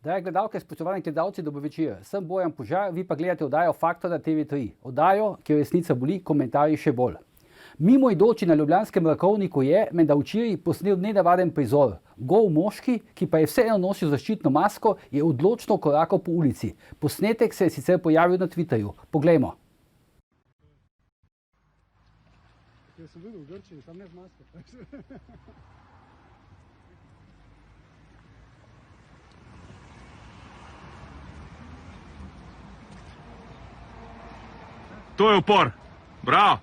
Drage gledalke, spoštovani gledalci, dober večer. Sem Bojan Požar, vi pa gledate oddajo Faktor na TV3. Oddajo, ki jo resnica boli, komentarji še bolj. Mimoidoči na ljubljanskem Rakovniku je menda včeraj posnel nenavaden prizor. Gol moški, ki pa je vseeno nosil zaščitno masko, je odločno korakal po ulici. Posnetek se je sicer pojavil na Twitterju. Poglejmo. Jaz sem videl v Grčiji, sam ne z masko. To je upor. Bravo.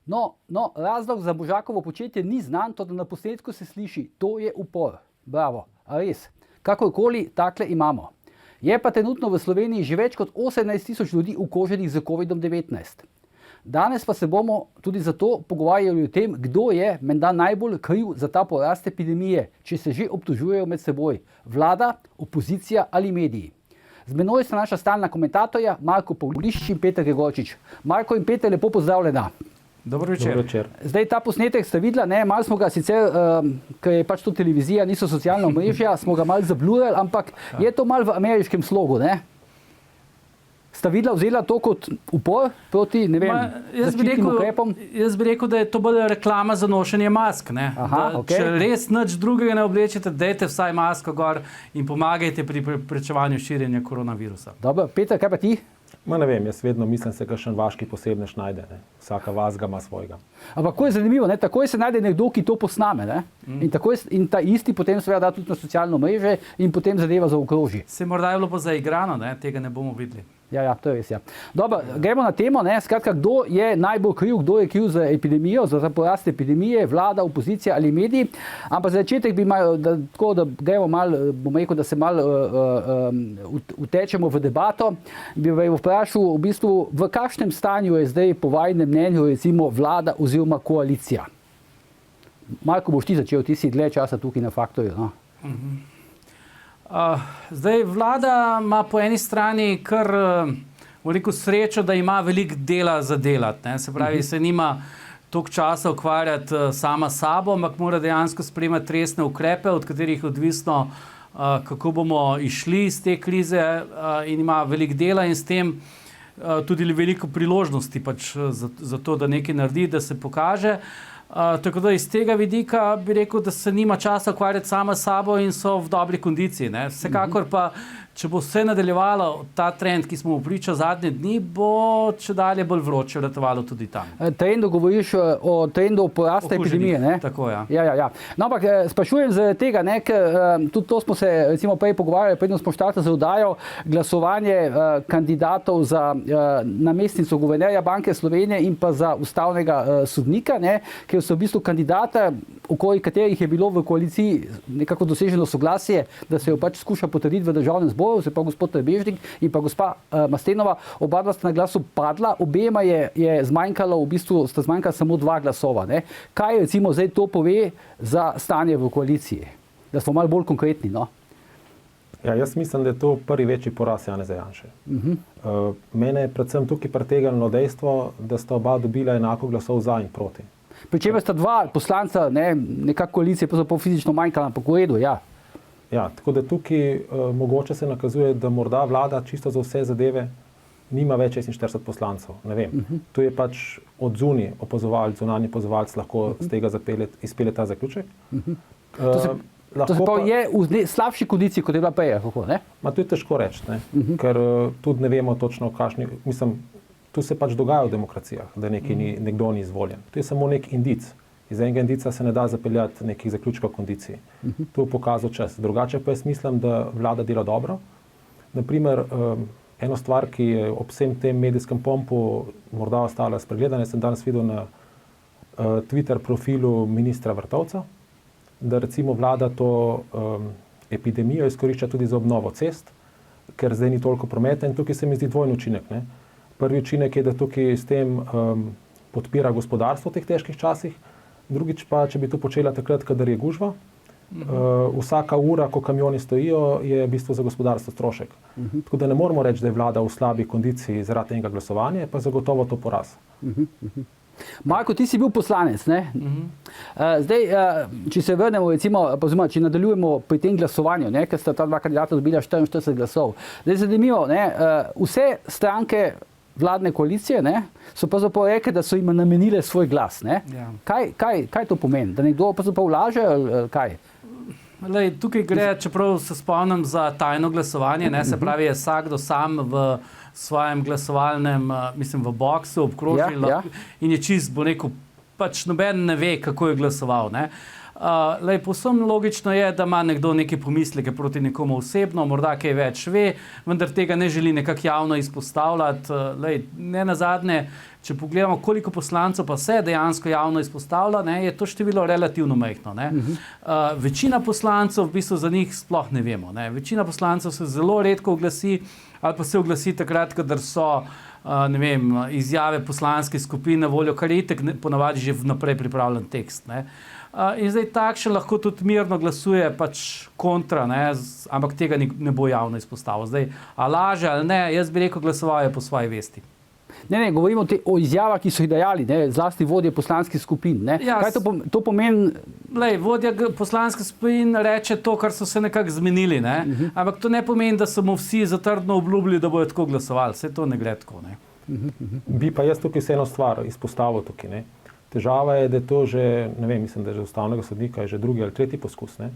No, razlog za Božakovo početje ni znan, toda na posnetku se sliši, to je upor. Bravo. A res? Kakorkoli, takle imamo. Je pa trenutno v Sloveniji že več kot 18.000 ljudi okuženih z COVID-19. Danes pa se bomo tudi zato pogovarjali o tem, kdo je menda najbolj kriv za ta porast epidemije, če se že obtožujejo med seboj. Vlada, opozicija ali mediji. Z menoj sta naša stalna komentatorja Marko Pavliščič in Peter Gregorčič. Marko in Peter, lepo pozdravljena. Dobro večer. Zdaj ta posnetek ste videla, malo smo ga sicer, ker je pač to televizija, niso socialna omrežja, smo ga malo zablurali, ampak je to malo v ameriškem slogu, ne? Sta videla, vzela to kot upor proti, ne vem, zaščitnim ukrepom? Jaz bi rekel, da je to bolj reklama za nošenje mask, ne? Če res nič drugega ne oblečete, dajte vsaj masko gor in pomagajte pri preprečevanju širjenja koronavirusa. Dobro, Peter, kaj pa ti? Ne vem, jaz vedno mislim, se kakšen vaški posebnež najde, ne? Vsaka vas ga ima svojega. Ampak ko je zanimivo, ne? Takoj se najde nekdo, ki to posname, ne? In ta isti potem seveda da tudi na socialno mreže in potem zadeva zaokroži. Se morda je bilo pa zaigrano, ne? Tega ne bomo videli. Ja, to je res, ja. Dobro, gremo na temo, ne? Skratka, kdo je najbolj kriv, kdo je kriv za epidemijo, za porast epidemije, vlada, opozicija ali mediji. Ampak za začetek bi tako, da gremo malo, bom rekel, da se malo utečemo v debato, bi vprašal v bistvu, v kakšnem stanju je zdaj po vajinem mnenju recimo vlada oziroma koalicija. Marko, boš ti začel, ti si dlje časa tukaj na Faktorju, no? Zdaj, vlada ima po eni strani kar veliko srečo, da ima veliko dela za delati, ne? Se pravi, se nima toliko časa ukvarjati sama sabo, ampak mora dejansko sprejemati resne ukrepe, od katerih je odvisno, kako bomo išli iz te krize, in ima veliko dela in s tem tudi veliko priložnosti pač za to, da nekaj naredi, da se pokaže. Tako da iz tega vidika bi rekel, da se nima časa ukvarjati sama s sabo in so v dobri kondiciji, ne? Vsekakor pa, če bo vse nadaljevalo, ta trend, ki smo mu priča zadnje dni, bo če dalje bolj vroče vratovalo tudi tam. Trendu govoriš o trendu porasta epidemije, ne? Tako, ja. Ja. No, ampak sprašujem zaradi tega, ne, ker tudi to smo se recimo prej pogovarjali, predno smo štartali za oddajo, glasovanje kandidatov za namestnico guvernerja Banke Slovenije in pa za ustavnega sodnika, ne, ker so v bistvu kandidata, okoli katerih je bilo v koaliciji nekako doseženo soglasje, da se jo pač skuša potrditi v državnem zboru, se pa gospod Trbežnik in pa gospa Mastenova, oba dva sta na glasu padla, obema je zmanjkalo, v bistvu sta zmanjkala samo 2 glasova, ne. Kaj recimo zdaj to pove za stanje v koaliciji? Da smo malo bolj konkretni, no? Ja, jaz mislim, da je to prvi večji poraz Janeza Janše. Mene je predvsem tukaj pritegnilo dejstvo, da sta oba dobila enako glasov za in proti. Pričemer sta 2 poslanca, nekako koalicije pa fizično manjkala, ampak v redu, ja. Ja, tako da tukaj mogoče se nakazuje, da morda vlada čisto za vse zadeve nima več 46 poslancev. Ne vem. Tu je pač od zunaj opazovalec, zunanji opazovalec lahko z tega izpelje ta zaključek. To se pa je v slabši kondiciji, kot je bila prej, kako, ne? To je težko reči, ne? Ker tudi ne vemo točno, kakšni, mislim, tu se pač dogaja v demokracijah, da nekdo ni izvoljen. To je samo nek indic. Iz enega indica se ne da zapeljati nekih zaključkov kondicij. To je pokazal čas. Drugače pa jaz mislim, da vlada dela dobro. Naprimer, eno stvar, ki je ob vsem tem medijskem pompu morda ostala spregledana, sem danes videl na Twitter profilu ministra Vrtovca, da recimo vlada to epidemijo izkorišča tudi za obnovo cest, ker zdaj ni toliko prometa in tukaj se mi zdi dvojni učinek, ne. Prvi učinek je, da tukaj s tem podpira gospodarstvo v teh težkih časih, drugič pa, če bi to počela takrat, kadar je gužva, vsaka ura, ko kamioni stojijo, je v bistvu za gospodarstvo strošek. Tako da ne moramo reči, da je vlada v slabi kondiciji zaradi enega glasovanja, pa zagotovo to poraz. Marko, ti si bil poslanec, ne? Zdaj, če se vrnemo, recimo, če nadaljujemo pri tem glasovanju, ne, ker sta ta dva kandidata dobila 44 glasov. Zdaj, zanimivo, ne, vse stranke vladne koalicije, ne, so pravzaprav rekli, da so jim namenile svoj glas, ne. Ja. Kaj to pomeni? Da nekdo pravzaprav laže ali kaj? Lej, tukaj gre, čeprav se spomnim za tajno glasovanje, ne, se pravi, je vsakdo sam v svojem glasovalnem, mislim, v boksu obkrožil in je čist, bo rekel, pač noben ne ve, kako je glasoval. Ne. Povsem logično je, da ima nekdo neke pomisleke proti nekomu osebno, morda kaj več ve, vendar tega ne želi nekako javno izpostavljati. Ne nazadnje, če pogledamo, koliko poslancev pa se dejansko javno izpostavlja, ne, je to število relativno majhno. Ne. Večina poslancev v bistvu za njih sploh ne vemo. Ne. Večina poslancev se zelo redko oglasi ali pa se oglasi takrat, kadar so izjave poslanske skupine voljo, kar je itak ponavadi že vnaprej pripravljen tekst. Ne. In zdaj takšen lahko tudi mirno glasuje pač kontra, ne, ampak tega ne bo javno izpostavil. Zdaj, a laže ali ne, jaz bi rekel, glasoval je po svoji vesti. Ne, govorimo o izjavah, ki so jih dajali, ne, zlasti vodje poslanskih skupin. Ne. Ja, kaj to pomeni? Vodja poslanskih skupin reče to, kar so se nekako zmenili, ne. Ampak to ne pomeni, da so mu vsi zatrdno obljubili, da bojo tako glasovali. Vse to ne gre tako. Ne. Bi pa jaz tukaj vseeno stvar izpostavil tukaj. Ne. Težava je, da je to že, ne vem, mislim, da je že ustavnega sodnika je že drugi ali tretji poskus. Ne.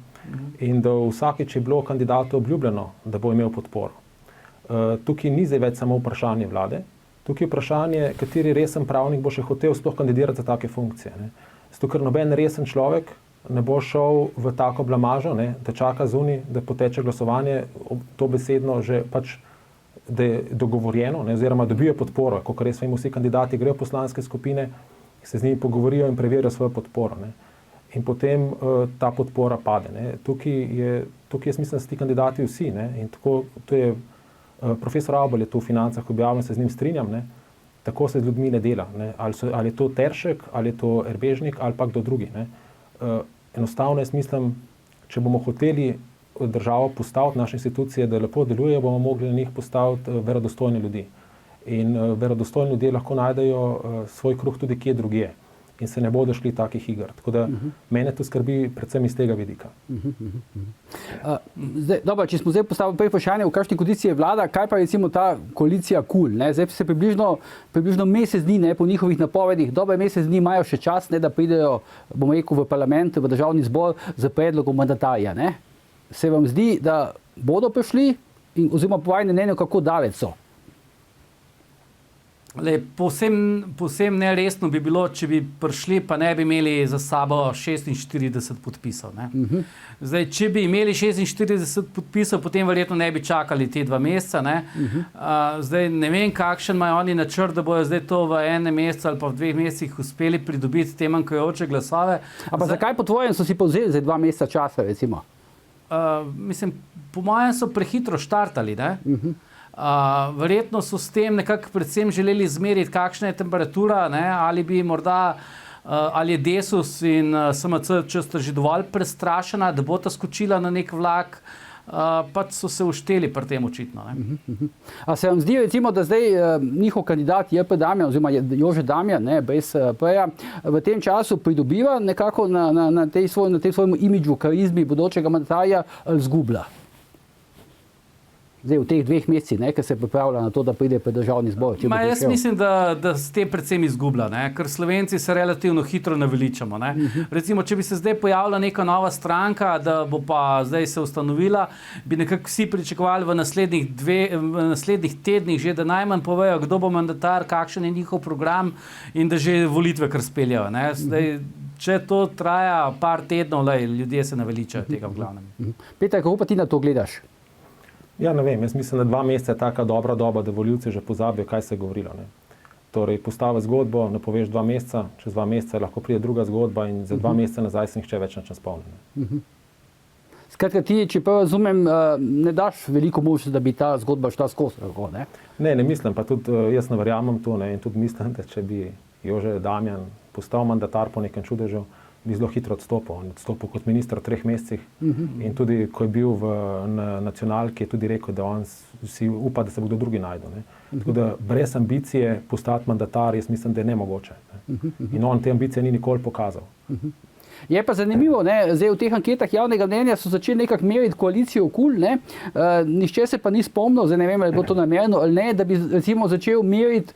In da vsakič je bilo kandidatu obljubljeno, da bo imel podporo. Tukaj ni zdaj več samo vprašanje vlade, tukaj je vprašanje, kateri resen pravnik bo še hotel sploh kandidirati za take funkcije. Ne. Zato, ker noben resen človek ne bo šel v tako blamažo, ne, da čaka zunaj, da poteče glasovanje, to besedno že pač, da je dogovorjeno, ne, oziroma dobijo podporo, kot res vemo, vsi kandidati grejo v poslanske skupine, se z njimi pogovorijo in preverijo svojo podporo. Ne. In potem ta podpora pade. Ne. Tukaj jaz mislim, da so ti kandidati vsi. Ne. In tako, to je profesor Avbelj je to v Financah objavil, se z njim strinjam, ne. Tako se z ljudmi ne dela. Ne. Ali je to Teršek, ali je to Erbežnik, ali pa kdo drugi. Ne. Enostavno jaz mislim, če bomo hoteli državo postaviti, naše institucije, da lepo delujejo, bomo mogli na njih postaviti verodostojne ljudi. In verodostojni ljudje lahko najdejo svoj kruh tudi kje drugje in se ne bodo šli takih iger. Tako da mene to skrbi predvsem iz tega vidika. Dobro, če smo zdaj postavili prvi vprašanje, v kakšni kondiciji je vlada, kaj pa recimo ta koalicija KUL? Zdaj se približno mesec dni, ne, po njihovih napovedih, dober mesec dni imajo še čas, ne, da pridejo, bomo rekel, v parlament, v državni zbor z predlogom mandatarja. Ne. Se vam zdi, da bodo prišli oziroma po vajnem mnenju, kako daleč so? Povsem neresno bi bilo, če bi prišli, pa ne bi imeli za sabo 46 podpisov. Ne? Zdaj, če bi imeli 46 podpisov, potem verjetno ne bi čakali te 2 meseca. Ne? Zdaj, ne vem, kakšen imajo oni načrt, da bojo zdaj to v enem mesecu ali pa v 2 mesecih uspeli pridobiti te manjkajoče glasove. Zakaj po tvojem so si povzeli za 2 meseca časa, recimo? Mislim, po mojem so prehitro štartali, ne? Verjetno so s tem nekako predvsem želeli izmeriti, kakšna je temperatura, ne? Ali bi morda, ali je Desus in SMC često že dovolj prestrašena, da bo ta skočila na nek vlak, pač so se ušteli pri tem očitno. Ne? A se vam zdi, recimo, da zdaj njihov kandidat J.P. Damjan, oziroma Jože Damjan, ne, brez P-ja, v tem času pridobiva nekako na tej svojemu imidžu, karizmi bodočega mandatarja, ali zgublja? Zdaj, v teh 2 mesecih, ker se pripravlja na to, da pride pred državni zbor. Jaz mislim, da s tem predvsem izgublja, ne? Ker Slovenci se relativno hitro naveličamo. Ne? Recimo, če bi se zdaj pojavila neka nova stranka, da bo pa zdaj se ustanovila, bi nekako vsi pričakovali v naslednjih tednih že, da najmanj povejo, kdo bo mandatar, kakšen je njihov program in da že volitve kar speljajo. Ne? Zdaj, če to traja par tednov, ljudje se naveličajo tega v glavnem. Peter, kako pa ti na to gledaš? Ja, ne vem, jaz mislim, da 2 meseca je taka dobra doba, da volivci že pozabijo, kaj se je govorilo. Ne. Torej, postavi zgodbo, ne poveš 2 meseca, čez 2 meseca lahko pride druga zgodba in za 2 meseca nazaj se nihče več ne spomni. Skratka, ti, če pa razumem, ne daš veliko možnosti, da bi ta zgodba šla skozi. Ne mislim, pa tudi jaz ne verjamem to, ne, in tudi mislim, da če bi Jože Damjan postal mandatar po nekem čudežu, bi zelo hitro odstopil. On je odstopil kot minister v 3 mesecih in tudi, ko je bil na nacionalki, je tudi rekel, da on si upa, da se bodo drugi najdu. Ne. Tako da brez ambicije postati mandatar, jaz mislim, da je nemogoče. Ne. In on te ambicije ni nikoli pokazal. Je pa zanimivo, ne? Zdaj v teh anketah javnega mnenja so začeli nekako meriti koalicijo okoli, ne? Nihče se pa ni spomnil, zdaj ne vem, ali bo to namerno ali ne, da bi recimo začel meriti,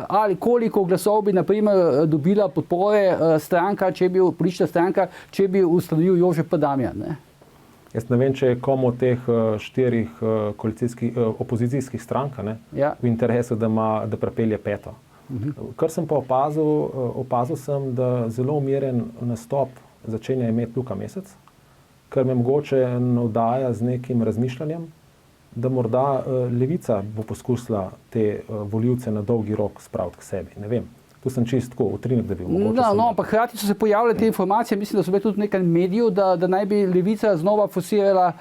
ali koliko glasov bi naprimer dobila podpore stranka, politična stranka, če bi ustanovil Jožef P. Damjan. Ne? Jaz ne vem, če je komu od teh 4 opozicijskih strank v interesu, da prepelje 5. Kar sem pa opazil sem, da zelo umiren nastop začenja imeti Luka Mesec, kar me mogoče navdaja z nekim razmišljanjem, da morda Levica bo poskusila te volivce na dolgi rok spraviti k sebi. Ne vem. Tu sem čist tako, utrinek, da bi mogoče... No, ampak hkrati so se pojavile te informacije, mislim, da so bile tudi v nekem mediju, da naj bi Levica znova forsirala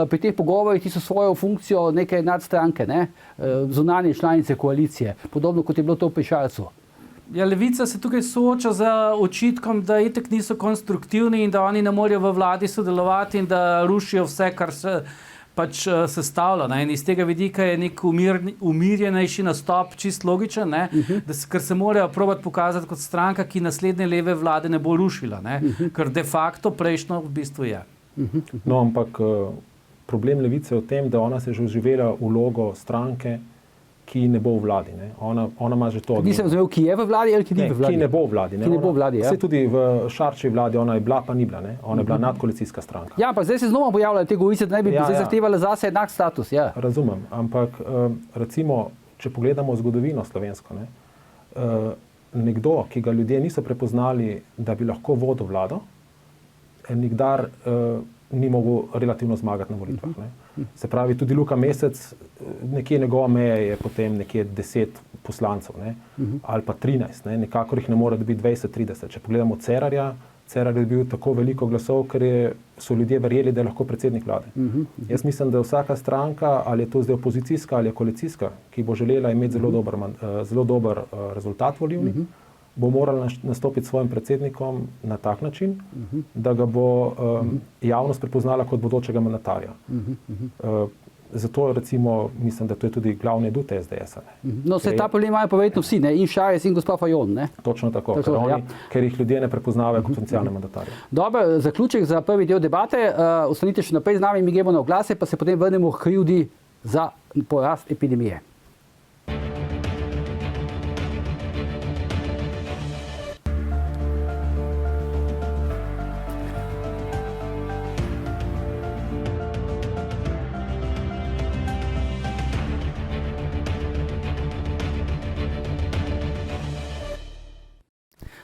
pri teh pogovorih tisto svojo funkcijo neke nadstranke, zunanje članice koalicije, podobno kot je bilo to v Pešalcu. Ja, Levica se tukaj sooča z očitkom, da itak niso konstruktivni in da oni ne morejo v vladi sodelovati in da rušijo vse, kar se pač sestavlja. In iz tega vidika je nek umirjenejši nastop čist logičen, ker se morajo probati pokazati kot stranka, ki naslednje leve vlade ne bo rušila, ker de facto prejšnjo v bistvu je. No, ampak problem Levice je v tem, da ona se že vživela vlogo stranke, ki ne bo v vladi. Ne. Ona ima že to. Nisem razumel, ki je v vladi ali ki ni v vladi? Ki ne bo v vladi. Ne. Ki ne bo v vladi, ja. Vse tudi v Šarčevi vladi ona je bila, pa ni bila. Ne. Ona je bila nadkoalicijska stranka. Ja, pa zdaj se znova pojavljajo te govorice, da naj bi zahtevala zase enak status. Ja. Razumem, ampak recimo, če pogledamo zgodovino slovensko, nekdo, ki ga ljudje niso prepoznali, da bi lahko vodil vlado, nikdar ni mogel relativno zmagati na volitvah. Se pravi, tudi Luka Mesec, nekje njegova meja je potem nekje 10 poslancev, ali pa 13, nekako jih ne more dobiti 20-30. Če pogledamo Cerarja, Cerar je bil tako veliko glasov, ker so ljudje verjeli, da je lahko predsednik vlade. Jaz mislim, da vsaka stranka, ali je to zdaj opozicijska ali je koalicijska, ki bo želela imeti zelo dober rezultat volilni, bo morala nastopiti s svojim predsednikom na tak način, da ga bo javnost prepoznala kot bodočega mandatarja. Zato recimo mislim, da to je tudi glavni adut SDS-a. No, se ta problem imajo povedno vsi, in Šarec in gospa Fajon. Točno tako, ker jih ljudje ne prepoznavajo kot potencialne mandatarje. Dobro, zaključek za prvi del debate. Ostanite še naprej z nami, mi gremo na oglase, pa se potem vrnemo k krivdi za porast epidemije.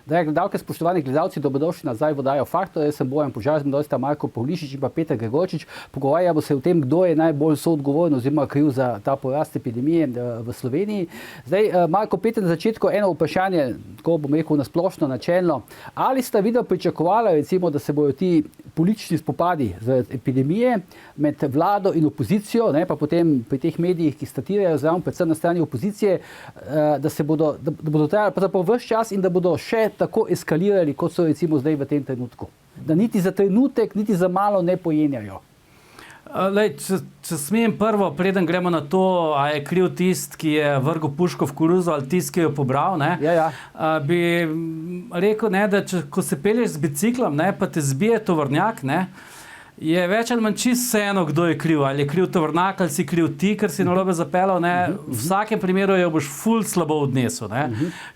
Drage gledalke, spoštovani gledalci, dobrodošli nazaj v oddajo Faktor. Jaz sem Bojan Požar, z mano sta Marko Pavlišič in pa Peter Gregorčič. Pogovarjamo se o tem, kdo je najbolj soodgovoren oziroma kriv za ta porast epidemije v Sloveniji. Zdaj, Marko, Peter, na začetku eno vprašanje, ko bom rekel nasplošno, načelno. Ali sta vidva pričakovala, recimo, da se bodo ti politični spopadi z epidemije med vlado in opozicijo, pa potem pri teh medijih, ki statirajo zraven, predvsem na strani opozicije, da bodo trajali pravzaprav ves čas in da bodo še tako eskalirali, kot so recimo zdaj v tem trenutku. Da niti za trenutek, niti za malo ne pojenjajo. Če smem prvo, preden gremo na to, a je kriv tist, ki je vrgel puško v koruzo, ali tist, ki jo pobral, bi rekel, da ko se pelješ z biciklom, pa te zbije tovornjak, je več ali manj čisto vseeno, kdo je kriv. Ali je kriv tovornjak, ali si kriv ti, ker si narobe zapeljal. V vsakem primeru jo boš ful slabo odnesel.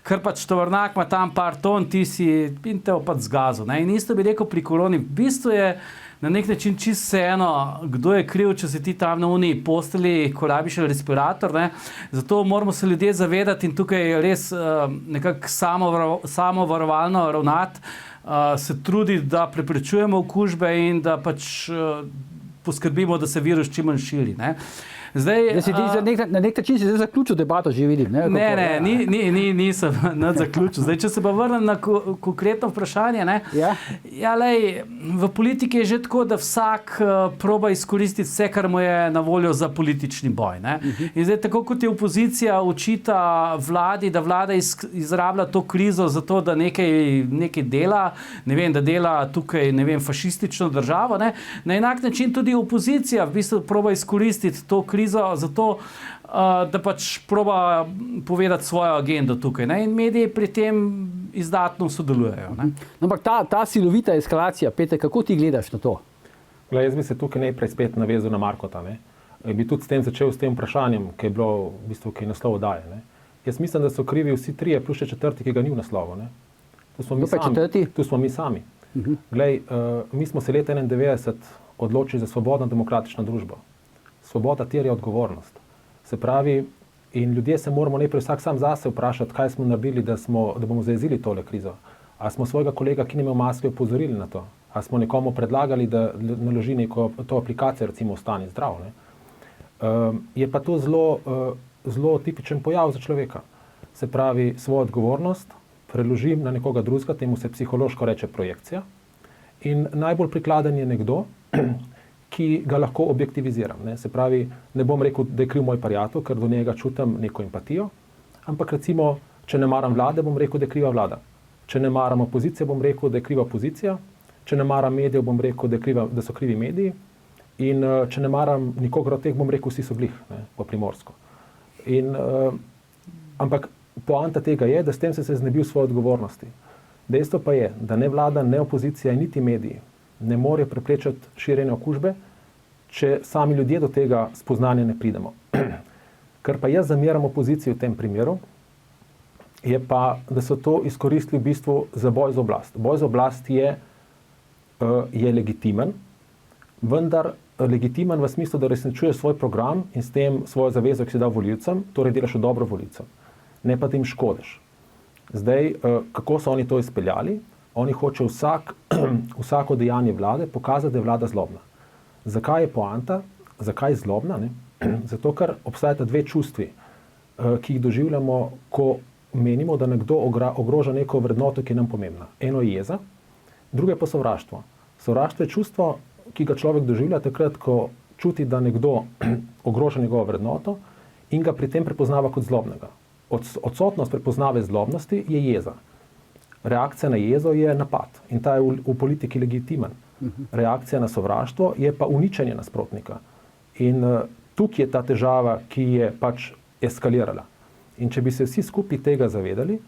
Ker pač tovornjak ima tam par ton, ti si in te opad zgazil. In isto bi rekel pri koroni. V bistvu je na nek način čisto vseeno, kdo je kriv, če si ti tam na uni posteli, ko rabiš respirator. Zato moramo se ljudje zavedati in tukaj res nekako samovarovalno ravnati, se trudi, da preprečujemo okužbe in da pač poskrbimo, da se virus čim manj širi. Zdaj, Da si ti na nek način si zdaj zaključil debato, že vidim. Nisem zaključil. Zdaj, če se pa vrnem na konkretno vprašanje, v politiki je že tako, da vsak proba izkoristiti vse, kar mu je na voljo za politični boj. In zdaj, tako kot je opozicija očita vladi, da vlada izrablja to krizo za to, da nekaj dela, da dela tukaj, fašistično državo, na enak način tudi opozicija v bistvu proba izkoristiti to krizo za to, da pač proba povedati svojo agendo tukaj. In mediji pri tem izdatno sodelujejo. Ampak ta silovita eskalacija, Peter, kako ti gledaš na to? Jaz bi se tukaj najprej spet navezal na Markota. Bi tudi začel s tem vprašanjem, ki je bilo v bistvu, ki je naslov oddaje. Jaz mislim, da so krivi vsi trije, plus še četrti, ki ga ni v naslovu. Tu smo mi sami. Mi smo se leta 1991 odločili za svobodno demokratično družbo. Svoboda terja odgovornost. Se pravi, in ljudje se moramo najprej vsak sam zase vprašati, kaj smo naredili, da bomo zajezili tole krizo. A smo svojega kolega, ki ni imel maske, opozorili na to? A smo nekomu predlagali, da naloži neko to aplikacijo, recimo Ostani zdrav? Je pa to zelo tipičen pojav za človeka. Se pravi, svojo odgovornost preložim na nekoga drugega, temu se psihološko reče projekcija. In najbolj prikladen je nekdo, ki ga lahko objektiviziram. Se pravi, ne bom rekel, da je kriv moj prijatelj, ker do njega čutim neko empatijo, ampak recimo, če ne maram vlade, bom rekel, da je kriva vlada. Če ne maram opozicije, bom rekel, da je kriva opozicija. Če ne maram medijev, bom rekel, da so krivi mediji. In če ne maram nikogar od teh, bom rekel, vsi so glih, po primorsko. Ampak poanta tega je, da s tem se znebil svoje odgovornosti. Dejstvo pa je, da ne vlada, ne opozicija, niti mediji ne morejo preprečiti širjenja okužbe, če sami ljudje do tega spoznanja ne pridemo. Kar pa jaz zameram opoziciji v tem primeru, je pa, da so to izkoristili v bistvu za boj za oblast. Boj za oblast je legitimen, vendar legitimen v smislu, da resničuje svoj program in s tem svojo zavezo, ki si dal volivcem, torej delaš v dobro volivcem, ne pa da jim škodiš. Zdaj, kako so oni to izpeljali? Oni hočejo vsako dejanje vlade pokazati, da je vlada zlobna. Zakaj je poanta? Zakaj je zlobna? Zato, ker obstajata dve čustvi, ki jih doživljamo, ko menimo, da nekdo ogroža neko vrednoto, ki je nam pomembna. Eno je jeza, drugo je pa sovraštvo. Sovraštvo je čustvo, ki ga človek doživlja takrat, ko čuti, da nekdo ogroža njegovo vrednoto in ga pri tem prepoznava kot zlobnega. Odsotnost prepoznave zlobnosti je jeza. Reakcija na jezo je napad in ta je v politiki legitimen. Reakcija na sovraštvo je pa uničenje nasprotnika. In tukaj je ta težava, ki je pač eskalirala. In če bi se vsi skupaj tega zavedali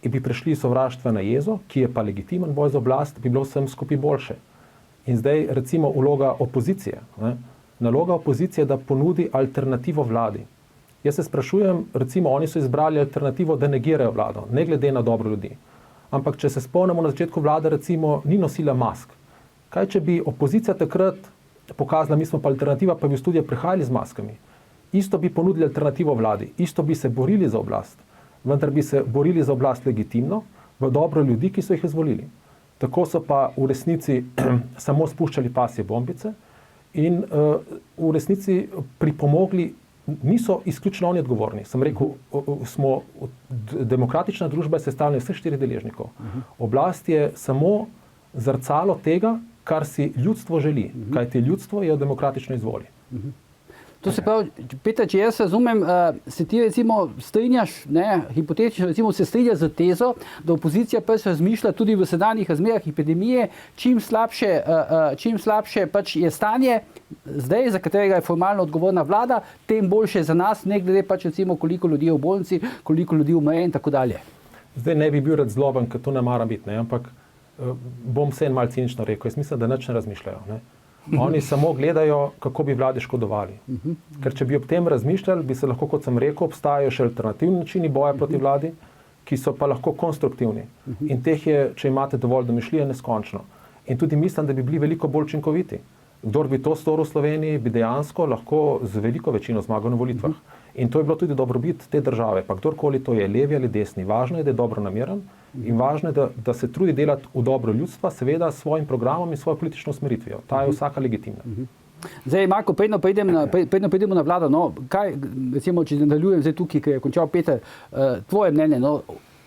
in bi prešli sovraštva na jezo, ki je pa legitimen boj za oblast, bi bilo vsem skupaj boljše. In zdaj recimo vloga opozicije. Naloga opozicije je, da ponudi alternativo vladi. Jaz se sprašujem, recimo oni so izbrali alternativo, da negirajo vlado, ne glede na dobro ljudi. Ampak če se spomnimo, na začetku vlada recimo ni nosila mask. Kaj če bi opozicija takrat pokazala, mi smo pa alternativa, pa bi v studio prihajali z maskami. Isto bi ponudili alternativo vladi, isto bi se borili za oblast, vendar bi se borili za oblast legitimno, v dobro ljudi, ki so jih izvolili. Tako so pa v resnici samo spuščali pasje bombice in v resnici pripomogli, niso izključno oni odgovorni. Sem rekel, demokratična družba je sestavljena vseh 4 deležnikov. Oblast je samo zrcalo tega, kar si ljudstvo želi, kajti ljudstvo je demokratično izvoli. To se pravi, Peter, če jaz razumem, se ti recimo strinjaš, hipotetično recimo se strinjaš z tezo, da opozicija pač razmišlja tudi v sedanjih razmerah epidemije, čim slabše pač je stanje, zdaj, za katerega je formalno odgovorna vlada, tem boljše za nas, ne glede pač recimo koliko ljudi je v bolnici, koliko ljudi umre in tako dalje. Zdaj ne bi bil rad zloben, ker to ne mara biti, ampak bom vse malo cinično rekel, jaz mislim, da nič ne razmišljajo. Oni samo gledajo, kako bi vladi škodovali. Ker če bi ob tem razmišljali, bi se lahko, kot sem rekel, obstajajo še alternativni načini boja proti vladi, ki so pa lahko konstruktivni. In teh je, če imate dovolj domišljije, neskončno. In tudi mislim, da bi bili veliko bolj učinkoviti. Kdor bi to storil v Sloveniji, bi dejansko lahko z veliko večino zmagal na volitvah. In to je bilo tudi dobrobit te države. Pa kdorkoli to je, levi ali desni, važno je, da je dobro nameren in važno je, da se trudi delati v dobro ljudstva, seveda s svojim programom in svojo politično usmeritvijo. Ta je vsaka legitimna. Zdaj, Marko, predno pridemo na vlado, no, kaj, recimo, če nadaljujem zdaj tukaj, ki je končal Peter, tvoje mnenje, no,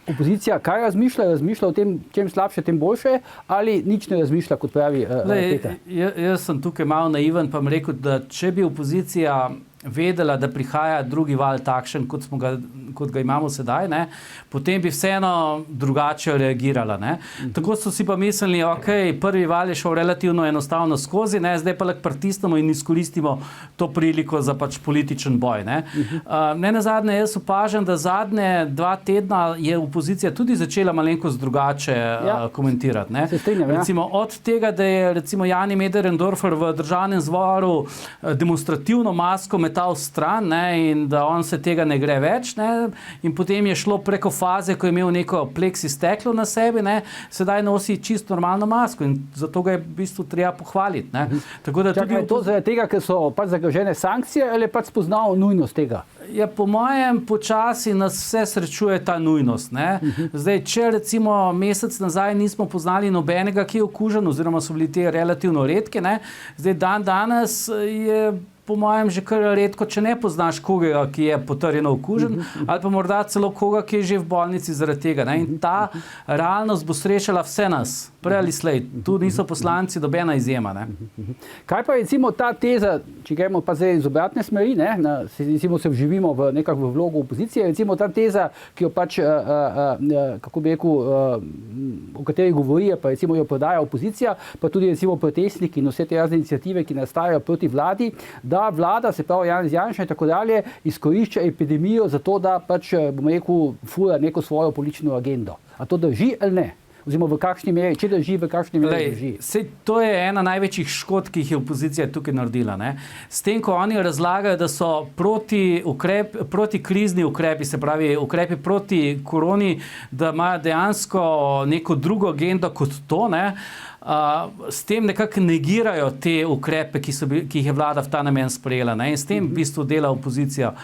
opozicija, kaj razmišlja o tem, čem slabše, tem boljše, ali nič ne razmišlja, kot pravi Peter? Jaz sem tukaj malo naiven, pa bom rekel, da če bi opozicija vedela, da prihaja drugi val takšen, kot ga imamo sedaj, ne, potem bi vseeno drugače reagirala. Ne. Tako so si pa mislili, ok, prvi val je šel relativno enostavno skozi, ne, zdaj pa lahko pritisnemo in izkoristimo to priliko za pač političen boj. Ne. Ne nazadnje, jaz opažam, da zadnje 2 tedna je opozicija tudi začela malenkost drugače komentirati. Ne. Recimo od tega, da je recimo Jani Möderndorfer v državnem zboru demonstrativno masko metal stran, ne, in da on se tega ne gre več, ne, in potem je šlo preko faze, ko je imel neko pleksi steklo na sebi, ne, sedaj nosi čisto normalno masko in zato ga je v bistvu treba pohvaliti. Ne. Tako da Čakaj, to zaradi tega, ker so pač zagrožene sankcije, ali je pač spoznal nujnost tega? Ja, po mojem počasi nas vse srečuje ta nujnost. Ne. Zdaj, če recimo mesec nazaj nismo poznali nobenega, ki je okužen, oziroma so bili te relativno redke, ne, zdaj danes je po mojem že kar redko, če ne poznaš koga, ki je potrjeno okužen, ali pa morda celo koga, ki je že v bolnici zaradi tega. Ne? In ta realnost bo srečala vse nas, prej ali slej. Tu niso poslanci nobena izjema. Ne? Kaj pa recimo ta teza, če gremo pa zdaj iz obratne smeri, ne? Recimo se vživimo v nekako v vlogo opozicije, recimo ta teza, ki jo pač, kako bi rekel, o kateri govori, pa recimo jo podaja opozicija, pa tudi recimo protestniki in vse te razne iniciative, ki nastajajo proti vladi, da vlada, se pravi Janez Janša in tako dalje, izkorišča epidemijo za to, da pač, bomo rekel, fura neko svojo politično agendo. A to drži ali ne? Oziroma v kakšni meri, če drži, v kakšni meri drži? To je ena največjih škod, ki jih je opozicija tukaj naredila. Ne? S tem, ko oni razlagajo, da so protikrizni ukrepi, se pravi ukrepi proti koroni, da imajo dejansko neko drugo agendo kot to, ne? S tem nekako negirajo te ukrepe, ki jih je vlada v ta namen sprejela, ne? In s tem v bistvu dela opozicija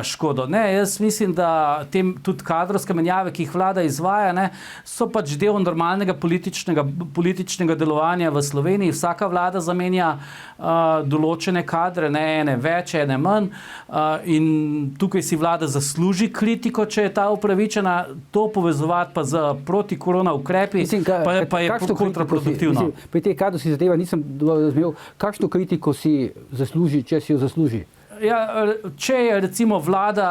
škodo. Ne, jaz mislim, da tudi kadrovske menjave, ki jih vlada izvaja, ne, so pač del normalnega političnega delovanja v Sloveniji. Vsaka vlada zamenja določene kadre, ne, ene več, ene manj, in tukaj si vlada zasluži kritiko, če je ta upravičena. To povezovati pa z protikorona ukrepi, pa je kontraproduktivno. Pri tej kadrovski zadevi nisem razumel, kakšno kritiko si zasluži, če si jo zasluži. Ja, če je recimo vlada,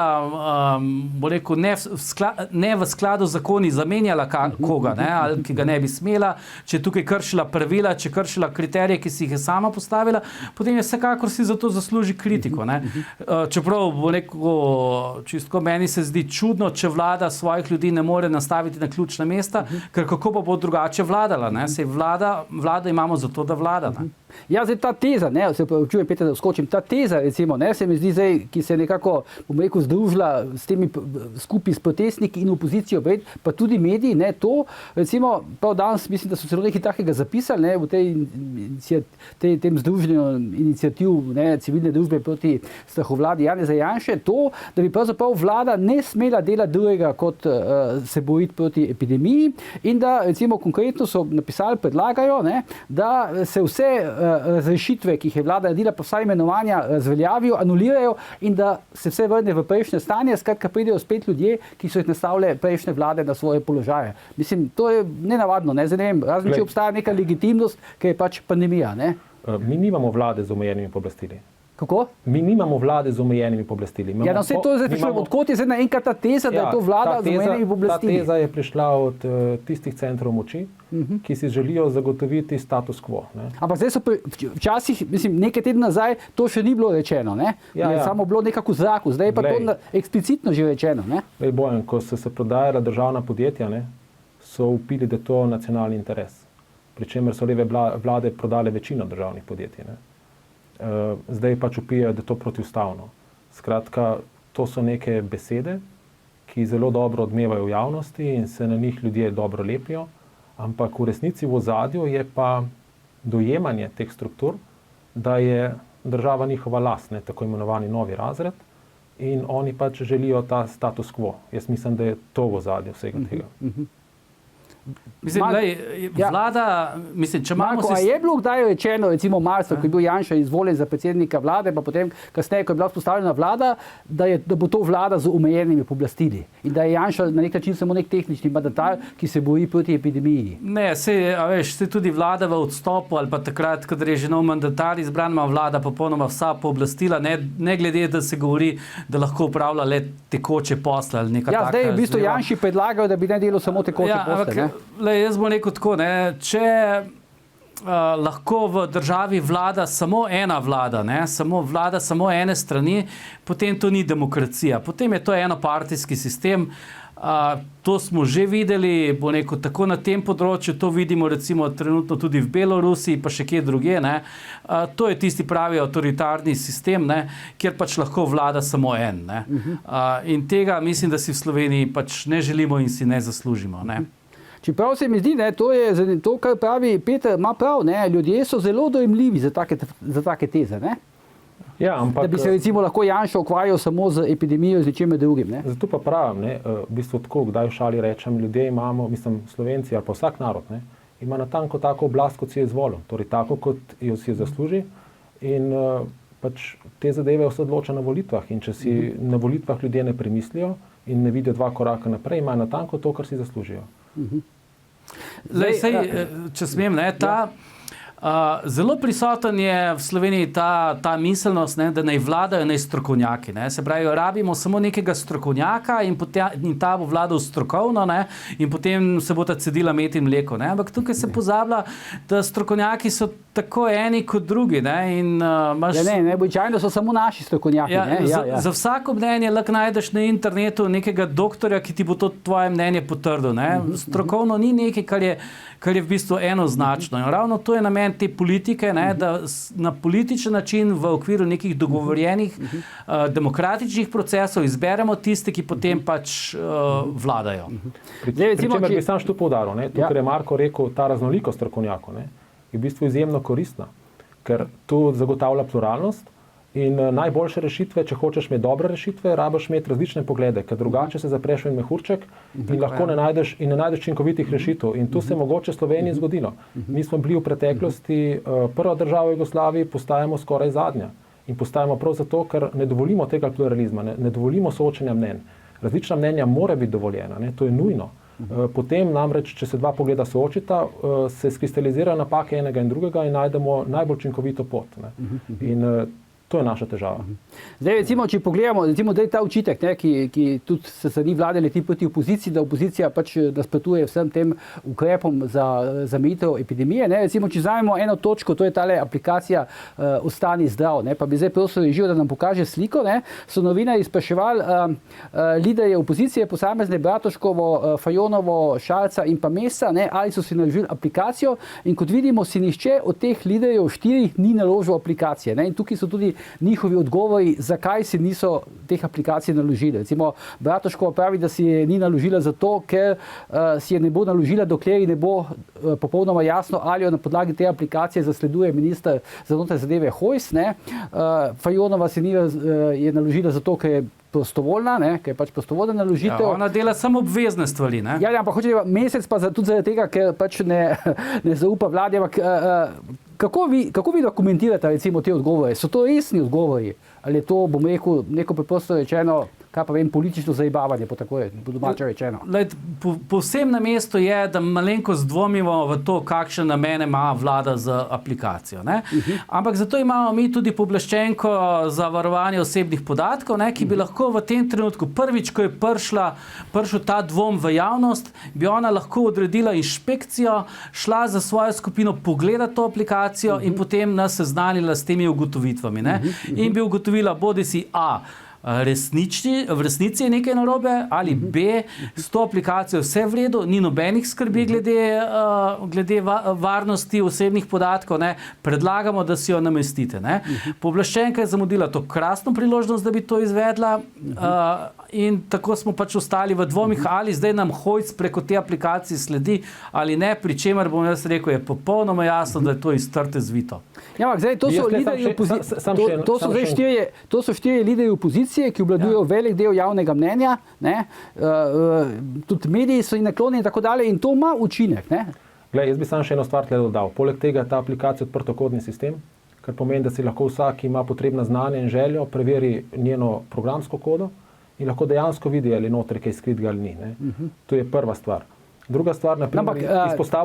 bo rekel, ne v skladu z zakoni zamenjala koga, ne, ali ki ga ne bi smela, če je tukaj kršila pravila, če je kršila kriterije, ki si jih je sama postavila, potem je vsekakor si za to zasluži kritiko. Ne. Čeprav, bo rekel, čisto meni se zdi čudno, če vlada svojih ljudi ne more nastaviti na ključna mesta, ker kako pa bo drugače vladala. Ne. Sej vlada imamo zato, da vlada. Ne. Ja, zdaj ta teza, ne, se čujem, Peter, da skočim, ta teza, recimo, ne, se mi zdi zdaj, ki se je nekako, bom rekel, združila s temi skupaj s protestniki in opozicijo, pa tudi mediji, ne, to, recimo, prav danes mislim, da so celo nekaj takega zapisali, ne, v tem združenju iniciativ, ne, civilne družbe proti strahovladi Janeza Janše, to, da bi pravzaprav vlada ne smela delati drugega, kot se boriti proti epidemiji in da, recimo, konkretno so napisali, predlagajo, ne, da se vse razrešitve, ki jih je vlada naredila, pa vsa imenovanja razveljavijo, anulirajo in da se vse vrne v prejšnje stanje, skratka pridejo spet ljudje, ki so jih nastavile prejšnje vlade na svoje položaje. Mislim, to je nenavadno, ne? Zdaj ne vem, razen če obstaja neka legitimnost, ker je pač pandemija, ne? Mi nimamo vlade z omejenimi pooblastili. Kako? Mi nimamo vlade z omejenimi pooblastili. Ja, na vse to je zdaj, odkot je zdaj naenkrat ta teza, da je to vlada z omejenimi pooblastili? Ta teza je prišla od tistih centrov moči, ki si želijo zagotoviti status quo. Ne? Ampak zdaj so včasih, mislim, nekaj tedna nazaj, to še ni bilo rečeno, ne? Ja. Samo bilo nekako v zraku, zdaj je pa to eksplicitno že rečeno, ne? Bojan, ko so se prodajala državna podjetja, ne, so upili, da je to nacionalni interes. Pričemer so leve vlade prodale večino državnih podjetij, ne? Zdaj pač upijajo, da je to protiustavno. Skratka, to so neke besede, ki zelo dobro odmevajo v javnosti in se na njih ljudje dobro lepijo, ampak v resnici v ozadju je pa dojemanje teh struktur, da je država njihova last, ne, tako imenovani novi razred, in oni pač želijo ta status quo. Jaz mislim, da je to v ozadju vsega tega. Mislim, vlada, mislim, če imamo... Marko, a je bilo kdaj rečeno, recimo marca, ko je bil Janša izvoljen za predsednika vlade, pa potem kasneje, ko je bila vzpostavljena vlada, da bo to vlada z omejenimi pooblastili in da je Janša na nek način samo nek tehnični mandatar, ki se boji proti epidemiji? Ne, se tudi vlada v odstopu ali pa takrat, kadar je že nov mandatar izbran, ima vlada popolnoma vsa pooblastila, ne glede, da se govori, da lahko upravlja le tekoče posle ali neka taka... Zdaj v bistvu Janši predlagajo, da bi ne delal samo tekoče posle, ne? Jaz bom rekel tako, če lahko v državi vlada samo ena vlada, vlada samo ene strani, potem to ni demokracija. Potem je to enopartijski sistem. To smo že videli, bo rekel, tako na tem področju, to vidimo recimo trenutno tudi v Belorusiji, pa še kje druge. To je tisti pravi avtoritarni sistem, kjer pač lahko vlada samo en. In tega mislim, da si v Sloveniji pač ne želimo in si ne zaslužimo. Čeprav se mi zdi, to, kar pravi Peter, ima prav, ljudje so zelo dojemljivi za take teze, ne? Ja, ampak, da bi se recimo lahko Janša ukvarjal samo z epidemijo, z ničemer drugim. Zato pa pravim, v bistvu tako, kdaj v šali rečem, ljudje imamo, mislim, Slovenci ali pa vsak narod, ima natanko tako oblast, kot si je izvolil, torej tako, kot jo si je zasluži in pač te zadeve se odloča na volitvah in če si na volitvah ljudje ne premislijo in ne vidijo 2 koraka naprej, imajo natanko to, kar si zaslužijo. Če smem, zelo prisoten je v Sloveniji ta miselnost, da naj vladajo strokovnjaki. Se pravi, rabimo samo nekega strokovnjaka in ta bo vladal strokovno in potem se bo ta cedila med in mleko. Ampak tukaj se pozablja, da strokovnjaki so tako eni kot drugi. Običajno so samo naši strokovnjaki. Za vsako mnenje lahko najdeš na internetu nekega doktorja, ki ti bo to tvoje mnenje potrdil. Strokovno ni nekaj, kar je v bistvu enoznačno. In ravno to je namen te politike, da na političen način v okviru nekih dogovorjenih demokratičnih procesov izberemo tiste, ki potem pač vladajo. Pri čemer bi sam tu poudaril, tukaj je Marko rekel, ta raznolikost strokovnjakov je v bistvu izjemno koristna, ker tu zagotavlja pluralnost in najboljše rešitve, če hočeš imeti dobre rešitve, rabiš imeti različne poglede, ker drugače se zapreš v en mehurček in lahko ne najdeš učinkovitih rešitev. In tu se je mogoče Sloveniji zgodilo. Mi smo bili v preteklosti prva država v Jugoslaviji, postajamo skoraj zadnja. In postajamo prav zato, ker ne dovolimo tega pluralizma, ne dovolimo soočenja mnenj. Različna mnenja mora biti dovoljena, to je nujno. Potem namreč, če se 2 pogleda soočita, se skristalizirajo napake enega in drugega in najdemo najbolj učinkovito pot. In to je naša težava. Zdaj, recimo, če pogledamo, ta očitek, ki tudi se strani vlade leti proti opoziciji, da opozicija pač nasprotuje vsem tem ukrepom za zamejitev epidemije. Recimo, če vzamemo eno točko, to je tale aplikacija Ostani zdrav, pa bi zdaj prosil režijo, da nam pokaže sliko, so novinarji spraševali liderje opozicije, posamezne Bratuškovo, Fajonovo, Šarca in pa Mesca, ali so si naložili aplikacijo in kot vidimo, si nihče od teh liderjev 4 ni naložil aplikacije. In tukaj so tudi njihovi odgovori, zakaj si niso teh aplikacij naložili. Recimo, Bratuškova pravi, da si je ni naložila zato, ker si je ne bo naložila, dokler ne bo popolnoma jasno, ali jo na podlagi te aplikacije zasleduje minister za notranje zadeve Hojs. Fajonova si je naložila zato, ker je prostovoljna, ker je pač prostovoljna naložitev. Ja, ona dela samo obvezne stvari. Ampak hoče Mesec pa tudi zaradi tega, ker pač ne zaupa vladi. Kako vi komentirate recimo te odgovore? So to resni odgovori? Ali je to, bom rekel, neko preprosto rečeno, kaj pa vem, politično zajebavanje, po domače rečeno? Povsem na mestu je, da malenkost dvomimo v to, kakšne namene ima vlada z aplikacijo. Ampak zato imamo mi tudi pooblaščenko za varovanje osebnih podatkov, ki bi lahko v tem trenutku, prvič, ko je prišel ta dvom v javnost, bi ona lahko odredila inšpekcijo, šla za svojo skupino pogledati to aplikacijo in potem nas seznanila s temi ugotovitvami. In bi ugotovila bodisi v resnici je nekaj narobe, ali B, s to aplikacijo vse v redu, ni nobenih skrbi glede varnosti osebnih podatkov, predlagamo, da si jo namestite. Pooblaščenka je zamudila to krasno priložnost, da bi to izvedla in tako smo pač ostali v dvomih, ali zdaj nam Hojs preko te aplikacije sledi ali ne, pri čemer bom jaz rekel, je popolnoma jasno, da je to iz trte zvito. Ja, zdaj, to so lideri opozicije. To so 4 lideri opozicije, opozicije, ki obvladujejo velik del javnega mnenja, ne, tudi mediji so jim naklonjeni in tako dalje in to ima učinek. Ne. Glej, jaz bi samo še eno stvar tle dodal. Poleg tega je ta aplikacija odprtokodni sistem, kar pomeni, da si lahko vsak, ki ima potrebna znanja in željo, preveri njeno programsko kodo in lahko dejansko vidi, ali noter kaj skritega ali ni. Ne. To je prva stvar. Druga stvar, naprimer,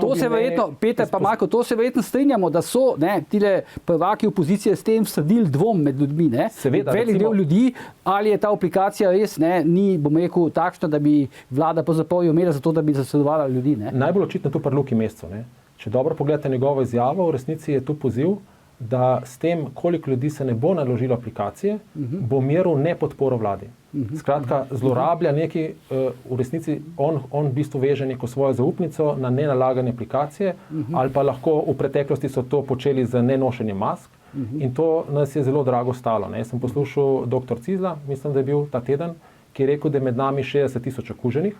to se verjetno, Peter pa Marko, to se verjetno strinjamo, da so tile prvaki opozicije s tem vsadili dvom med ljudmi. Ne? Seveda, velik del ljudi, ali je ta aplikacija res, ni, bom rekel, takšna, da bi vlada pravzaprav imela za to, da bi zasledovala ljudi. Ne? Najbolj očitno tu pri Luki Mescu. Ne? Če dobro pogledate njegovo izjavo, v resnici je tu poziv, da s tem, koliko ljudi se ne bo naložilo aplikacije, bo meril nepodporo vladi. Skratka, zlorablja neki, v resnici on v bistvu veže neko svojo zaupnico na nenalaganje aplikacije, ali pa lahko v preteklosti so to počeli z nenošenjem mask in to nas je zelo drago stalo. Ne. Jaz sem poslušal dr. Cizla, mislim, da je bil ta teden, ki je rekel, da je med nami 60,000 okuženih.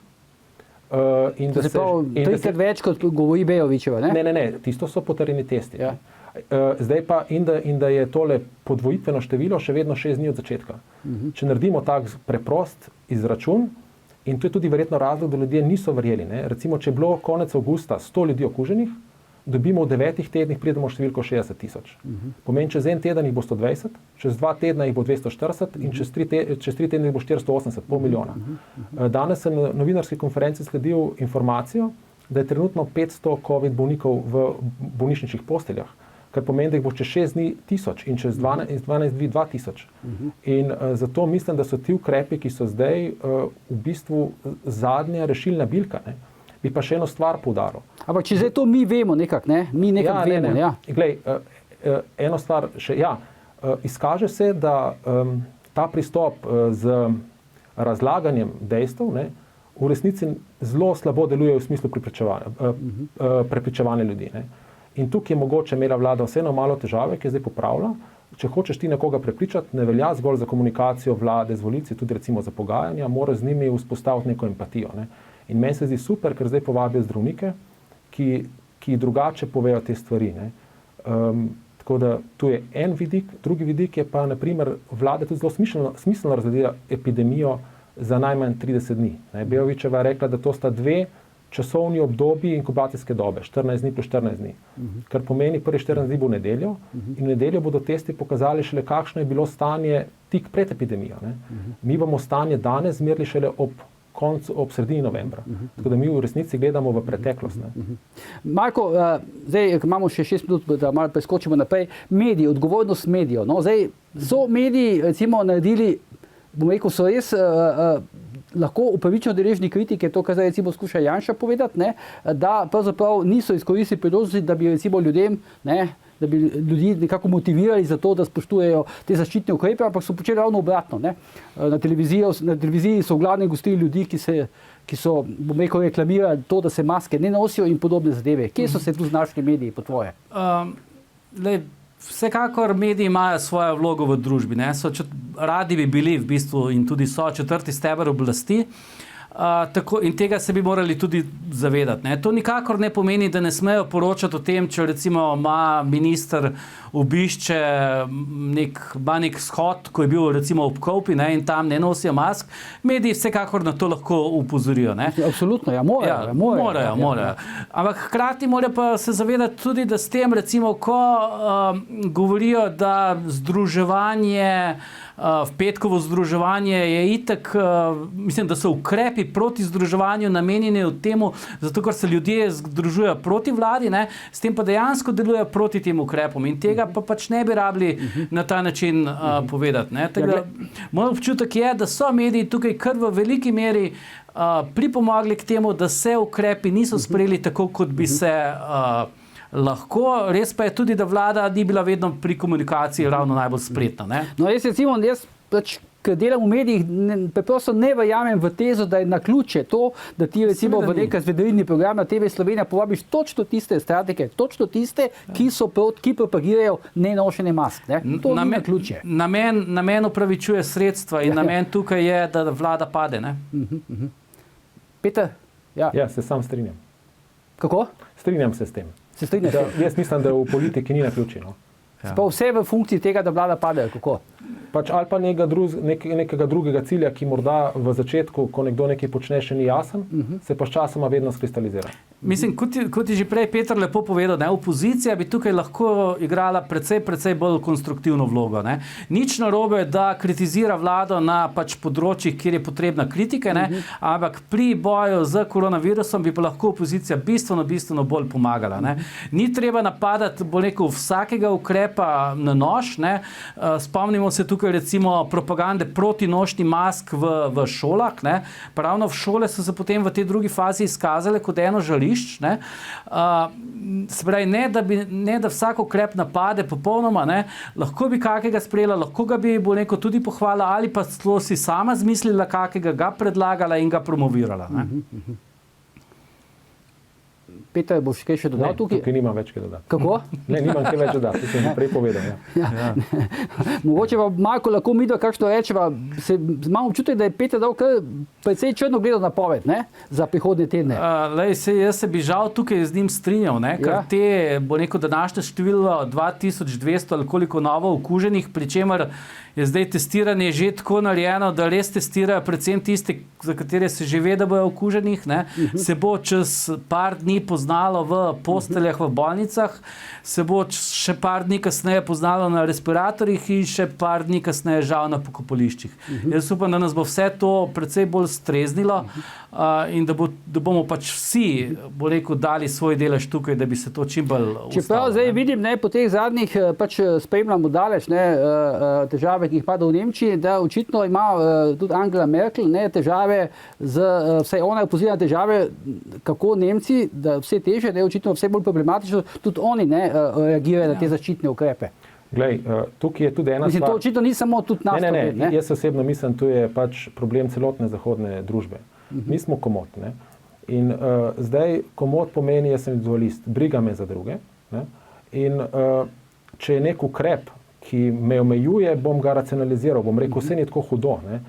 To se pravi, trikrat več, kot govori Bejovićeva, ne? Ne, tisto so potrjeni testi. Ja. Zdaj pa, in da je tole podvojitveno število še vedno 6 dni od začetka. Če naredimo tak preprost izračun, in to je tudi verjetno razlog, da ljudje niso verjeli. Ne? Recimo, če je bilo konec avgusta 100 ljudi okuženih, dobimo v 9 tednih pridemo v številko 60,000. Pomeni, čez en teden jih bo 120, čez 2 tedna jih bo 240 in čez 3 tedne jih bo 480, pol milijona. Danes sem na novinarski konferenci sledil informacijo, da je trenutno 500 COVID bolnikov v bolnišničnih posteljah, kar pomeni, da jih bo čez 6 dni 1000 in čez 12 dni 2000. In zato mislim, da so ti ukrepi, ki so zdaj v bistvu zadnja rešilna bilka. Ne? Bi pa še eno stvar poudaril. Ampak če zdaj to mi vemo nekako, ne? Mi nekako vemo. Ja. Glej, eno stvar še, izkaže se, da ta pristop z razlaganjem dejstev, ne, v resnici zelo slabo deluje v smislu prepričevanja ljudi. Ne. In tukaj je mogoče imela vlada vseeno malo težave, ki je zdaj popravila. Če hočeš ti nekoga prepričati, ne velja zgolj za komunikacijo vlade z volivci, tudi recimo za pogajanja, moraš z njimi vzpostaviti neko empatijo. Ne. In meni se zdi super, ker zdaj povabijo zdravnike, ki drugače povejo te stvari. Ne. Tako da tu je en vidik, drugi vidik je pa, naprimer, vlada tudi zelo smiselno razdelila epidemijo za najmanj 30 dni. Bejovićeva je rekla, da to sta 2 časovni obdobji inkubacijske dobe, 14 dni plus 14 dni. Kar pomeni, prvi 14 dni bo v nedeljo in v nedeljo bodo testi pokazali šele, kakšno je bilo stanje tik pred epidemijo. Ne. Mi bomo stanje danes zmerili šele ob sredini novembra. Tako da mi v resnici gledamo v preteklost. Ne. Marko, zdaj imamo še 6 minut, da malo preskočimo naprej. Mediji, odgovornost medijev. No, zdaj so mediji recimo naredili, bom rekel, so res lahko upravičeno deležni kritike, to, kar zdaj recimo skuša Janša povedati, ne, da pravzaprav niso izkoristili priložnosti, da bi recimo ljudem, ne, da bi ljudi nekako motivirali za to, da spoštujejo te zaščitne ukrepe, ampak so počeli ravno obratno. Ne. Na televiziji so v glavnem gostili ljudi, ki so, bom rekel, reklamirali to, da se maske ne nosijo in podobne zadeve. Kje so se tu znašli mediji po tvoje? Vsekakor mediji imajo svojo vlogo v družbi. Ne? Radi bi bili v bistvu in tudi so 4. steber oblasti. In tega se bi morali tudi zavedati. Ne? To nikakor ne pomeni, da ne smejo poročati o tem, če recimo ima minister obišče nek shod, ko je bil recimo ob Kolpi, ne, in tam ne nosijo mask. Mediji vsekakor na to lahko upozorijo. Ne? Absolutno, morajo. Ampak hkrati morajo pa se zavedati tudi, da s tem recimo, ko govorijo, da združevanje, v petkovo združevanje je itak, mislim, da so ukrepi proti združevanju namenjeni od temu, zato ker se ljudje združujejo proti vladi, ne, s tem pa dejansko delujejo proti tem ukrepom in tega pa pač ne bi rabili na ta način povedati. Ne. Moj občutek je, da so mediji tukaj kar v veliki meri pripomogli k temu, da se ukrepi niso sprejeli tako, kot bi se lahko, res pa je tudi, da vlada ni bila vedno pri komunikaciji ravno najbolj spretna. Ne? No, jaz pač, ker delam v medijih, preprosto ne verjamem v tezo, da je naključje to, da ti recimo v nekaj zvedarilni program na TV Slovenija povabiš točno tiste stratike, točno tiste, ki propagirajo nenošenje mask. Ne? To ni naključje. Namen upravičuje sredstva in namen tukaj je, da vlada pade. Ne? Peter? Ja, se sam strinjam. Kako? Strinjam se s tem. Se strinjaš? Jaz mislim, da v politiki ni naključje. No. Pa vse v funkciji tega, da vlada pade, kako? Pač ali pa nekega drugega cilja, ki morda v začetku, ko nekdo nekaj počne, še ni jasen, se pa sčasoma vedno skristalizira. Mislim, kot je že prej Peter lepo povedal, ne, opozicija bi tukaj lahko igrala precej bolj konstruktivno vlogo. Ne. Nič narobe, da kritizira vlado na pač področjih, kjer je potrebna kritika, ne, ampak pri boju z koronavirusom bi pa lahko opozicija bistveno bolj pomagala. Ne. Ni treba napadati, bo rekel, vsakega ukrepa na nož. Ne. Spomnimo se tukaj recimo propagande proti nošnji mask v šolah. Ne. Ravno v šole so se potem v tej drugi fazi izkazale kot eno žarišče. Ne? Se pravi, ne da vsak ukrep napade popolnoma, ne? Lahko bi kakega sprejela, lahko ga bi bo neko tudi pohvala ali pa celo si sama zmislila kakega, ga predlagala in ga promovirala. Ne? Peter, boš kaj še dodal tukaj? Tukaj nimam več kaj dodati. Kako? Ne, nimam kaj več dodati, to sem prej povedal. Ja. Mogoče pa Marko lahko midva kakšno rečeva. Imam občutek, da je Peter dal kar precej črno gledal napoved, ne? Za prihodnje tedne. Jaz se bi žal tukaj z njim strinjal, ne? Ker te, bo neko današnje število 2200 ali koliko novo okuženih, pri čemer je zdaj testiranje že tako narejeno, da res testirajo predvsem tiste, za katere se že ve, da bojo okuženih. Ne? Se bo čez par dni poznalo v posteljah v bolnicah, se bo še par dni kasneje poznalo na respiratorjih in še par dni kasneje žal na pokopališčih. Jaz upam, da nas bo vse to precej bolj streznilo in da bomo pač vsi, bo rekel, dali svoj delež tukaj, da bi se to čim bolj ustavilo. Čeprav zdaj vidim, ne, po teh zadnjih pač spremljamo daleč, ne, težave, ki jih pada v Nemčiji, da očitno ima tudi Angela Merkel, ne, težave vsaj ona je opozorila težave, kako Nemci, da vse teže, da je očitno vse bolj problematično, tudi oni ne reagirajo na te zaščitne ukrepe. Glej, tukaj je tudi ena stvar. To očitno ni samo tudi nas. Ne, jaz osebno mislim, to je pač problem celotne zahodne družbe. Mi smo komod. Ne? In zdaj komod pomeni, jaz sem individualist, briga me za druge. Ne? In če je nek ukrep, ki me omejuje, bom ga racionaliziral, bom rekel, vse ni tako hudo. Ne?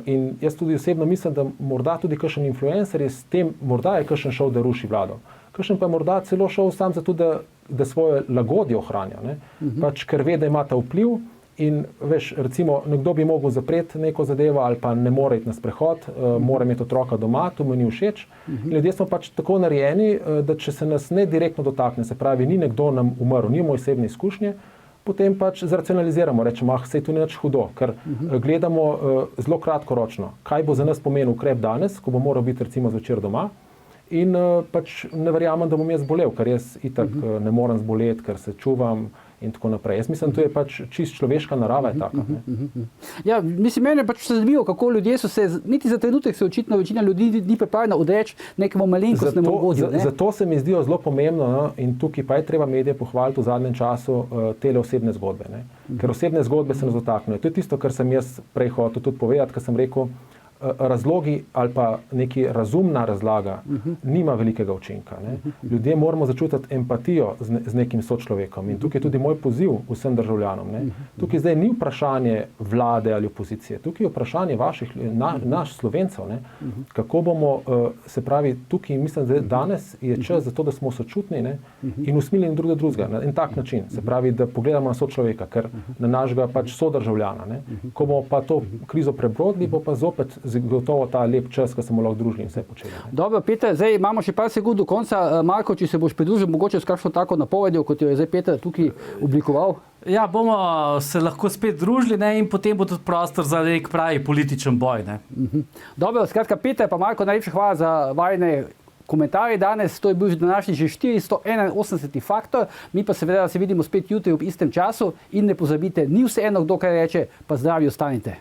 In jaz tudi osebno mislim, da morda tudi kakšen influencer je s tem, morda je kakšen šel, da ruši vlado. Kakšen pa je morda celo šel sam zato, da svoje lagodje ohranja. Ne? Pač, ker ve, da ima ta vpliv in veš, recimo, nekdo bi mogel zapreti neko zadevo ali pa ne more iti na sprehod, mora imeti otroka doma, to mu ni všeč. In ljudje smo pač tako narejeni, da če se nas ne direktno dotakne, se pravi, ni nekdo nam umrl, nimamo osebne izkušnje, potem pač zracionaliziramo, rečemo, sej to ni nič hudo, ker gledamo zelo kratkoročno, kaj bo za nas pomenil ukrep danes, ko bo moral biti recimo zvečer doma in pač ne verjamem, da bom jaz bolel, ker jaz itak ne morem zboleti, ker se čuvam in tako naprej. Jaz mislim, to je pač čist človeška narava je taka. Ja, mislim, mene pač se zanimivo, kako ljudje so se, niti za trenutek se očitno večina ljudi ni pripravljena odreči nekemu malenkostnemu ugodju. Zato se mi zdijo zelo pomembno, no, in tukaj pa je treba medije pohvaliti v zadnjem času tele osebne zgodbe. Ne? Ker osebne zgodbe se nas dotaknejo. To je tisto, kar sem jaz prej hotel tudi povedati, ker sem rekel, razlogi ali pa neki razumna razlaga nima velikega učinka. Ne? Ljudje moramo začutiti empatijo z nekim sočlovekom in tukaj je tudi moj poziv vsem državljanom. Ne? Tukaj zdaj ni vprašanje vlade ali opozicije, tukaj je vprašanje naš Slovencev. Ne? Kako bomo, se pravi, tukaj mislim, da danes je čas za to, da smo sočutni, ne? In usmiljeni drugega na en tak način. Se pravi, da pogledamo na sočloveka, ker na našega pač sodržavljana. Ne? Ko bomo pa to krizo prebrodili, bo pa zopet gotovo ta lep čas, ko smo lahko družili in vse počeli. Dobro, Peter, zdaj imamo še par sekund do konca. Marko, če se boš pridružil mogoče s kakšno tako napovedjo, kot jo je zdaj Peter tukaj oblikoval? Ja, bomo se lahko spet družili, ne, in potem bo tudi prostor za nek pravi političen boj. Ne. Dobro, skratka, Peter pa Marko, najlepša hvala za vajne komentarje danes. To je bil že današnji že 481. Faktor. Mi pa seveda se vidimo spet jutri ob istem času in ne pozabite, ni vseeno, kdo kaj reče, pa zdravi ostanite.